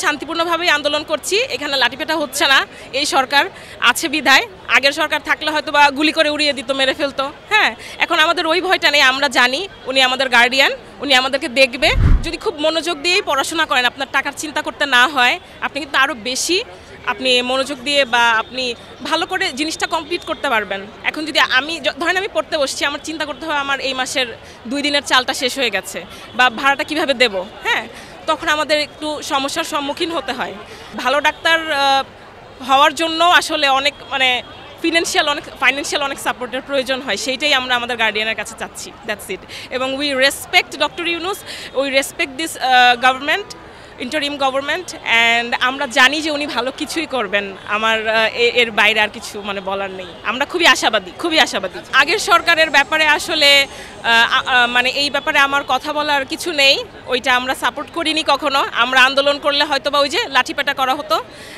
শান্তিপূর্ণভাবেই আন্দোলন করছি, এখানে লাঠিপেটা হচ্ছে না। এই সরকার আছে বিধায়, আগের সরকার থাকলে হয়তো বা গুলি করে উড়িয়ে দিত, মেরে ফেলতো। হ্যাঁ, এখন আমাদের ওই ভয়টা নেই, আমরা জানি উনি আমাদের গার্ডিয়ান, উনি আমাদেরকে দেখবে। যদি খুব মনোযোগ দিয়েই পড়াশোনা করেন, আপনার টাকার চিন্তা করতে না হয়, আপনি কিন্তু আরও বেশি আপনি মনোযোগ দিয়ে বা আপনি ভালো করে জিনিসটা কমপ্লিট করতে পারবেন। এখন যদি ধরেন আমি পড়তে বসছি, আমার চিন্তা করতে হবে আমার এই মাসের 2 দিনের চালটা শেষ হয়ে গেছে বা ভাড়াটা কিভাবে দেব, হ্যাঁ, তখন আমাদের একটু সমস্যার সম্মুখীন হতে হয়। ভালো ডাক্তার হওয়ার জন্য আসলে অনেক ফাইন্যান্সিয়াল অনেক সাপোর্টের প্রয়োজন হয়, সেইটাই আমরা আমাদের গার্ডিয়ানের কাছে চাচ্ছি। That's it. এবং we respect doctor Yunus, we respect this government, interim government, and আমরা জানি যে উনি ভালো কিছুই করবেন। আমার এর বাইরে আর কিছু বলার নেই। আমরা খুবই আশাবাদী। আগের সরকারের ব্যাপারে আসলে এই ব্যাপারে আমার কথা বলার কিছু নেই, ওইটা আমরা সাপোর্ট করিনি কখনো। আমরা আন্দোলন করলে হয়তো বা ওই যে লাঠিপেটা করা হতো।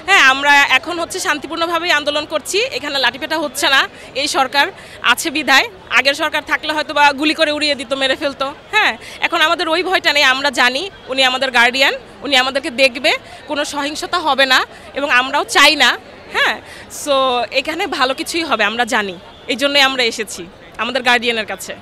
হ্যাঁ, আমরা এখন শান্তিপূর্ণভাবেই আন্দোলন করছি, এখানে লাঠিপেটা হচ্ছে না। এই সরকার আছে বিধায়, আগের সরকার থাকলে হয়তো বা গুলি করে উড়িয়ে দিত, মেরে ফেলতো। হ্যাঁ, এখন আমাদের ওই ভয়টা নেই, আমরা জানি উনি আমাদের গার্ডিয়ান, উনি আমাদেরকে দেখবে, কোনো সহিংসতা হবে না এবং আমরাও চাই না। হ্যাঁ, সো এখানে ভালো কিছুই হবে আমরা জানি, এই জন্যই আমরা এসেছি আমাদের গার্ডিয়ানের কাছে।